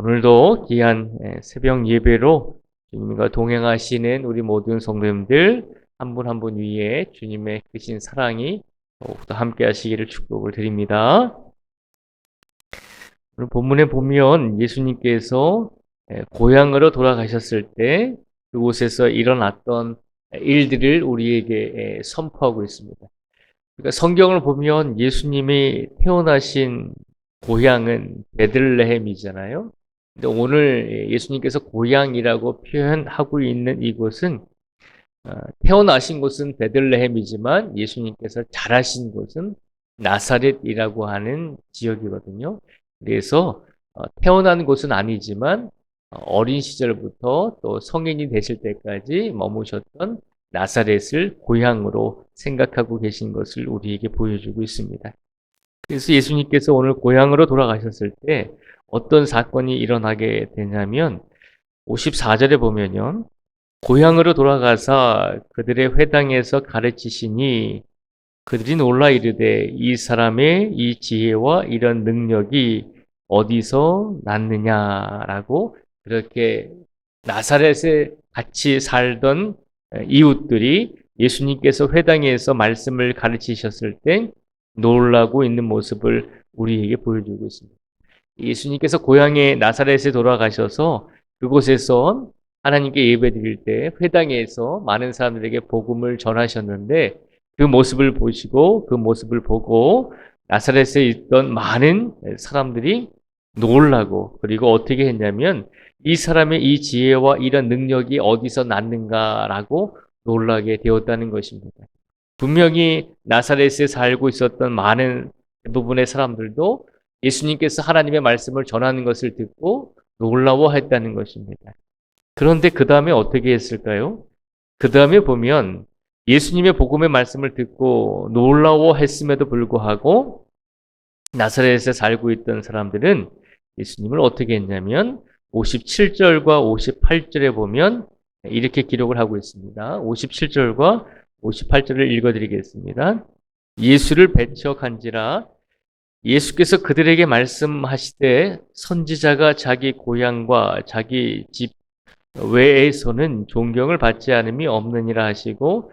오늘도 귀한 새벽 예배로 주님과 동행하시는 우리 모든 성도님들 한 분 한 분 위에 주님의 크신 사랑이 더욱더 함께 하시기를 축복을 드립니다. 오늘 본문에 보면 예수님께서 고향으로 돌아가셨을 때 그곳에서 일어났던 일들을 우리에게 선포하고 있습니다. 그러니까 성경을 보면 예수님이 태어나신 고향은 베들레헴이잖아요. 근데 오늘 예수님께서 고향이라고 표현하고 있는 이곳은 태어나신 곳은 베들레헴이지만 예수님께서 자라신 곳은 나사렛이라고 하는 지역이거든요. 그래서 태어난 곳은 아니지만 어린 시절부터 또 성인이 되실 때까지 머무셨던 나사렛을 고향으로 생각하고 계신 것을 우리에게 보여주고 있습니다. 그래서 예수님께서 오늘 고향으로 돌아가셨을 때 어떤 사건이 일어나게 되냐면 54절에 보면요. 고향으로 돌아가서 그들의 회당에서 가르치시니 그들이 놀라 이르되 이 사람의 이 지혜와 이런 능력이 어디서 났느냐라고 그렇게 나사렛에 같이 살던 이웃들이 예수님께서 회당에서 말씀을 가르치셨을 때 놀라고 있는 모습을 우리에게 보여주고 있습니다. 예수님께서 고향의 나사렛에 돌아가셔서 그곳에서 하나님께 예배드릴 때 회당에서 많은 사람들에게 복음을 전하셨는데 그 모습을 보시고 그 모습을 보고 나사렛에 있던 많은 사람들이 놀라고 그리고 어떻게 했냐면 이 사람의 이 지혜와 이런 능력이 어디서 났는가라고 놀라게 되었다는 것입니다. 분명히 나사렛에 살고 있었던 많은 대부분의 사람들도 예수님께서 하나님의 말씀을 전하는 것을 듣고 놀라워했다는 것입니다. 그런데 그 다음에 어떻게 했을까요? 그 다음에 보면 예수님의 복음의 말씀을 듣고 놀라워했음에도 불구하고 나사렛에 살고 있던 사람들은 예수님을 어떻게 했냐면 57절과 58절에 보면 이렇게 기록을 하고 있습니다. 57절과 58절을 읽어드리겠습니다. 예수를 배척한지라 예수께서 그들에게 말씀하시되 선지자가 자기 고향과 자기 집 외에서는 존경을 받지 않음이 없느니라 하시고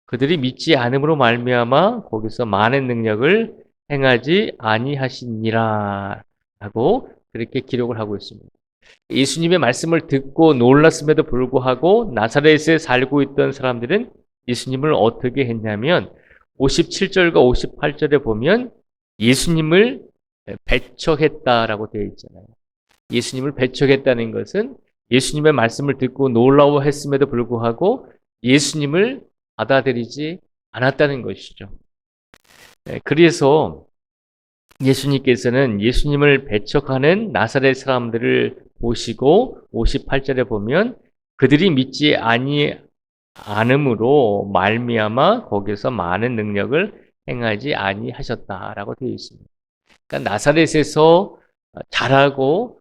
그들이 믿지 않음으로 말미암아 거기서 많은 능력을 행하지 아니하시니라 라고 그렇게 기록을 하고 있습니다. 예수님의 말씀을 듣고 놀랐음에도 불구하고 나사렛에 살고 있던 사람들은 예수님을 어떻게 했냐면 57절과 58절에 보면 예수님을 배척했다라고 되어 있잖아요. 예수님을 배척했다는 것은 예수님의 말씀을 듣고 놀라워했음에도 불구하고 예수님을 받아들이지 않았다는 것이죠. 그래서 예수님께서는 예수님을 배척하는 나사렛 사람들을 보시고 58절에 보면 그들이 믿지 않음으로 말미암아 거기서 많은 능력을 행하지 아니하셨다라고 되어 있습니다. 그러니까 나사렛에서 자라고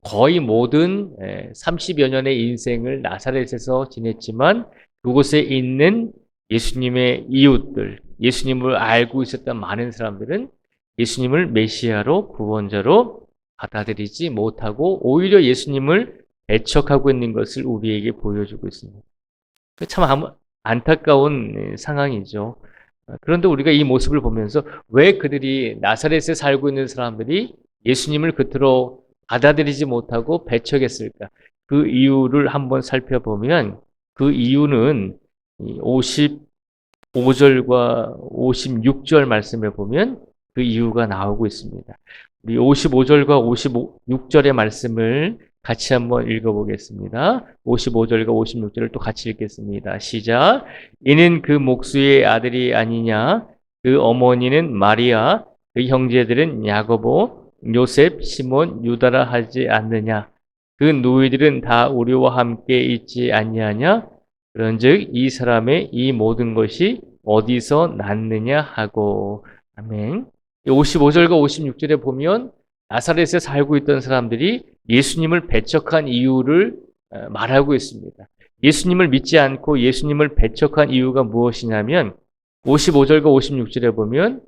거의 모든 30여 년의 인생을 나사렛에서 지냈지만 그곳에 있는 예수님의 이웃들, 예수님을 알고 있었던 많은 사람들은 예수님을 메시아로 구원자로 받아들이지 못하고 오히려 예수님을 배척하고 있는 것을 우리에게 보여주고 있습니다. 참 안타까운 상황이죠. 그런데 우리가 이 모습을 보면서 왜 그들이 나사렛에 살고 있는 사람들이 예수님을 그토록 받아들이지 못하고 배척했을까? 그 이유를 한번 살펴보면 그 이유는 55절과 56절 말씀에 보면 그 이유가 나오고 있습니다. 우리 55절과 56절의 말씀을 같이 한번 읽어보겠습니다. 55절과 56절을 또 같이 읽겠습니다. 시작. 이는 그 목수의 아들이 아니냐? 그 어머니는 마리아, 그 형제들은 야고보, 요셉, 시몬, 유다라 하지 않느냐? 그 너희들은 다 우리와 함께 있지 아니하냐? 그런즉 이 사람의 이 모든 것이 어디서 났느냐 하고. 아멘. 55절과 56절에 보면 나사렛에 살고 있던 사람들이 예수님을 배척한 이유를 말하고 있습니다. 예수님을 믿지 않고 예수님을 배척한 이유가 무엇이냐면 55절과 56절에 보면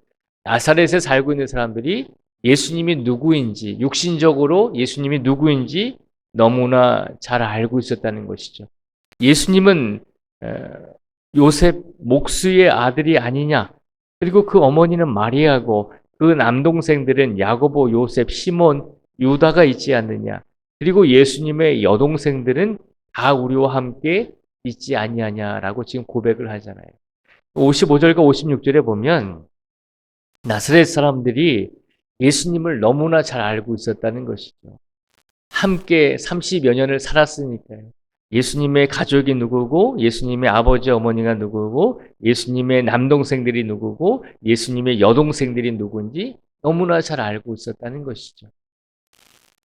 나사렛에 살고 있는 사람들이 예수님이 누구인지, 육신적으로 예수님이 누구인지 너무나 잘 알고 있었다는 것이죠. 예수님은 요셉 목수의 아들이 아니냐. 그리고 그 어머니는 마리아고 그 남동생들은 야고보, 요셉, 시몬, 유다가 있지 않느냐. 그리고 예수님의 여동생들은 다 우리와 함께 있지 아니하냐라고 지금 고백을 하잖아요. 55절과 56절에 보면 나사렛 사람들이 예수님을 너무나 잘 알고 있었다는 것이죠. 함께 30여 년을 살았으니까요. 예수님의 가족이 누구고, 예수님의 아버지, 어머니가 누구고, 예수님의 남동생들이 누구고, 예수님의 여동생들이 누군지 너무나 잘 알고 있었다는 것이죠.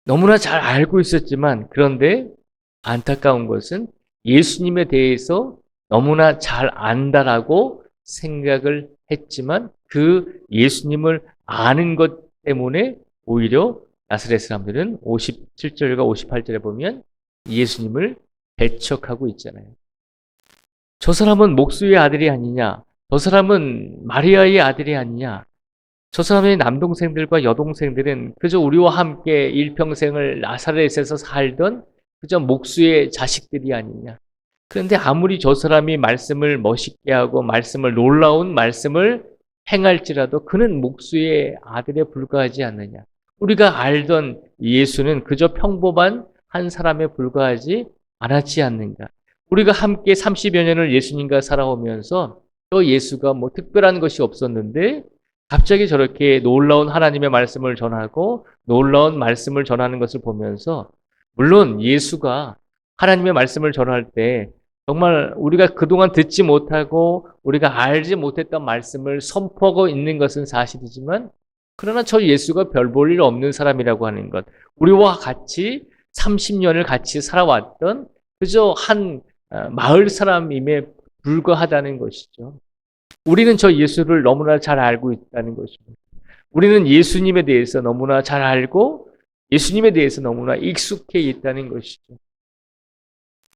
너무나 잘 알고 있었지만, 그런데 안타까운 것은 예수님에 대해서 너무나 잘 안다라고 생각을 했지만, 그 예수님을 아는 것 때문에 오히려 나사렛 사람들은 57절과 58절에 보면 예수님을 배척하고 있잖아요. 저 사람은 목수의 아들이 아니냐? 저 사람은 마리아의 아들이 아니냐? 저 사람의 남동생들과 여동생들은 그저 우리와 함께 일평생을 나사렛에서 살던 그저 목수의 자식들이 아니냐? 그런데 아무리 저 사람이 말씀을 멋있게 하고 말씀을 놀라운 말씀을 행할지라도 그는 목수의 아들에 불과하지 않느냐? 우리가 알던 예수는 그저 평범한 한 사람에 불과하지 않았지 않는가? 우리가 함께 30여 년을 예수님과 살아오면서 또 예수가 뭐 특별한 것이 없었는데 갑자기 저렇게 놀라운 하나님의 말씀을 전하고 놀라운 말씀을 전하는 것을 보면서 물론 예수가 하나님의 말씀을 전할 때 정말 우리가 그동안 듣지 못하고 우리가 알지 못했던 말씀을 선포하고 있는 것은 사실이지만 그러나 저 예수가 별 볼 일 없는 사람이라고 하는 것, 우리와 같이 30년을 같이 살아왔던 그저 한 마을 사람임에 불과하다는 것이죠. 우리는 저 예수를 너무나 잘 알고 있다는 것입니다. 우리는 예수님에 대해서 너무나 잘 알고 예수님에 대해서 너무나 익숙해 있다는 것이죠.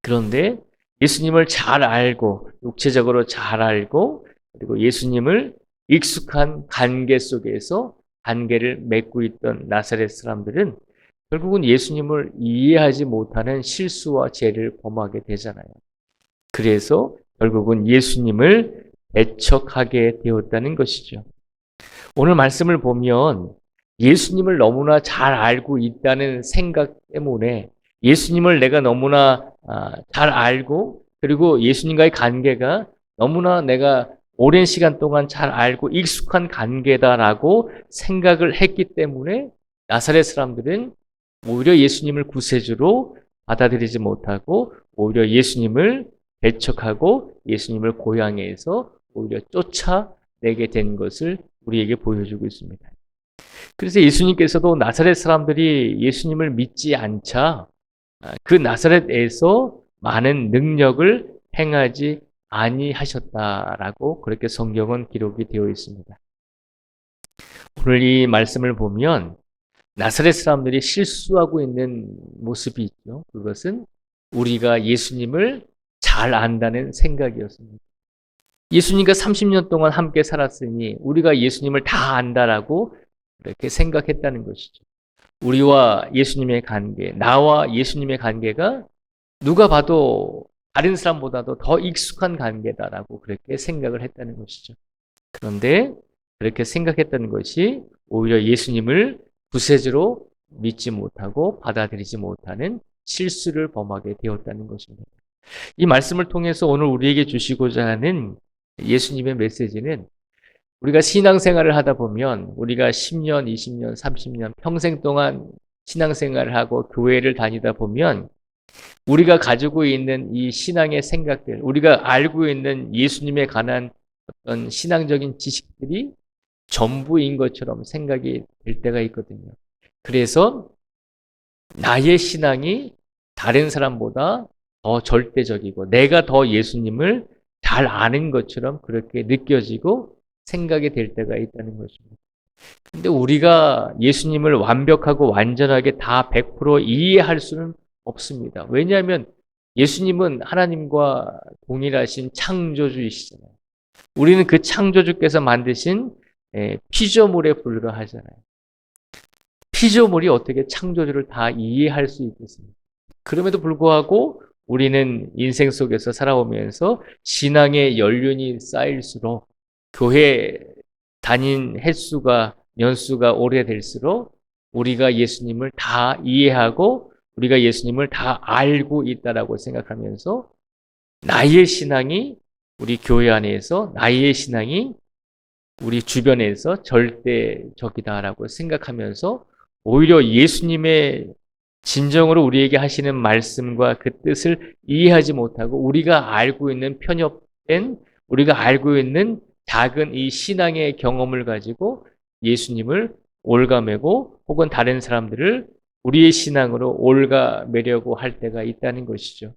그런데 예수님을 잘 알고 육체적으로 잘 알고 그리고 예수님을 익숙한 관계 속에서 관계를 맺고 있던 나사렛 사람들은 결국은 예수님을 이해하지 못하는 실수와 죄를 범하게 되잖아요. 그래서 결국은 예수님을 배척하게 되었다는 것이죠. 오늘 말씀을 보면 예수님을 너무나 잘 알고 있다는 생각 때문에 예수님을 내가 너무나 잘 알고 그리고 예수님과의 관계가 너무나 내가 오랜 시간 동안 잘 알고 익숙한 관계다라고 생각을 했기 때문에 나사렛 사람들은 오히려 예수님을 구세주로 받아들이지 못하고 오히려 예수님을 배척하고 예수님을 고향에서 오히려 쫓아내게 된 것을 우리에게 보여주고 있습니다. 그래서 예수님께서도 나사렛 사람들이 예수님을 믿지 않자 그 나사렛에서 많은 능력을 행하지 아니하셨다라고 그렇게 성경은 기록이 되어 있습니다. 오늘 이 말씀을 보면 나사렛 사람들이 실수하고 있는 모습이 있죠. 그것은 우리가 예수님을 잘 안다는 생각이었습니다. 예수님과 30년 동안 함께 살았으니 우리가 예수님을 다 안다라고 이렇게 생각했다는 것이죠. 우리와 예수님의 관계, 나와 예수님의 관계가 누가 봐도 다른 사람보다도 더 익숙한 관계다라고 그렇게 생각을 했다는 것이죠. 그런데 그렇게 생각했다는 것이 오히려 예수님을 구세주로 믿지 못하고 받아들이지 못하는 실수를 범하게 되었다는 것입니다. 이 말씀을 통해서 오늘 우리에게 주시고자 하는 예수님의 메시지는 우리가 신앙생활을 하다 보면 우리가 10년, 20년, 30년 평생 동안 신앙생활을 하고 교회를 다니다 보면 우리가 가지고 있는 이 신앙의 생각들, 우리가 알고 있는 예수님에 관한 어떤 신앙적인 지식들이 전부인 것처럼 생각이 될 때가 있거든요. 그래서 나의 신앙이 다른 사람보다 더 절대적이고 내가 더 예수님을 잘 아는 것처럼 그렇게 느껴지고 생각이 될 때가 있다는 것입니다. 근데 우리가 예수님을 완벽하고 완전하게 다 100% 이해할 수는 없습니다. 왜냐하면 예수님은 하나님과 동일하신 창조주이시잖아요. 우리는 그 창조주께서 만드신 피조물에 불과하잖아요. 피조물이 어떻게 창조주를 다 이해할 수 있겠습니까? 그럼에도 불구하고 우리는 인생 속에서 살아오면서 신앙의 연륜이 쌓일수록 교회 다닌 횟수가 년수가 오래될수록 우리가 예수님을 다 이해하고 우리가 예수님을 다 알고 있다라고 생각하면서 나의 신앙이 우리 교회 안에서 나의 신앙이 우리 주변에서 절대적이다라고 생각하면서 오히려 예수님의 진정으로 우리에게 하시는 말씀과 그 뜻을 이해하지 못하고 우리가 알고 있는 편협된 우리가 알고 있는 작은 이 신앙의 경험을 가지고 예수님을 올가매고 혹은 다른 사람들을 우리의 신앙으로 올가매려고 할 때가 있다는 것이죠.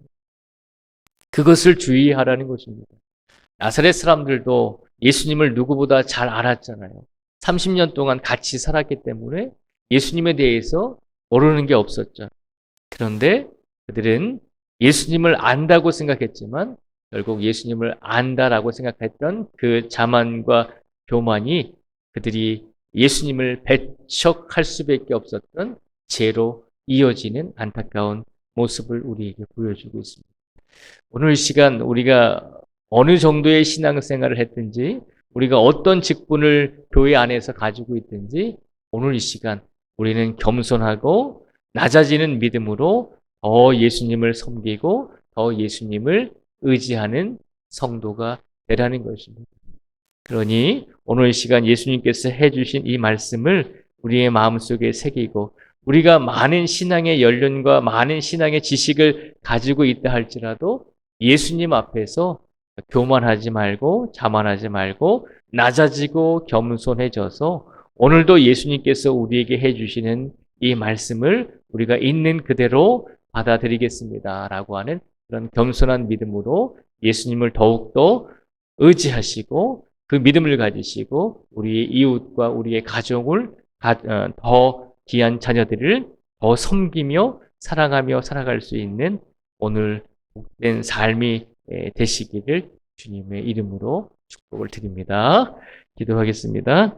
그것을 주의하라는 것입니다. 나사렛 사람들도 예수님을 누구보다 잘 알았잖아요. 30년 동안 같이 살았기 때문에 예수님에 대해서 모르는 게 없었죠. 그런데 그들은 예수님을 안다고 생각했지만 결국 예수님을 안다라고 생각했던 그 자만과 교만이 그들이 예수님을 배척할 수밖에 없었던 죄로 이어지는 안타까운 모습을 우리에게 보여주고 있습니다. 오늘 시간 우리가 어느 정도의 신앙생활을 했든지 우리가 어떤 직분을 교회 안에서 가지고 있든지 오늘 이 시간 우리는 겸손하고 낮아지는 믿음으로 더 예수님을 섬기고 더 예수님을 의지하는 성도가 되라는 것입니다. 그러니 오늘 이 시간 예수님께서 해주신 이 말씀을 우리의 마음속에 새기고 우리가 많은 신앙의 연륜과 많은 신앙의 지식을 가지고 있다 할지라도 예수님 앞에서 교만하지 말고 자만하지 말고 낮아지고 겸손해져서 오늘도 예수님께서 우리에게 해주시는 이 말씀을 우리가 있는 그대로 받아들이겠습니다. 라고 하는 그런 겸손한 믿음으로 예수님을 더욱더 의지하시고 그 믿음을 가지시고 우리의 이웃과 우리의 가정을 더 귀한 자녀들을 더 섬기며 사랑하며 살아갈 수 있는 오늘 복된 삶이 되시기를 주님의 이름으로 축복을 드립니다. 기도하겠습니다.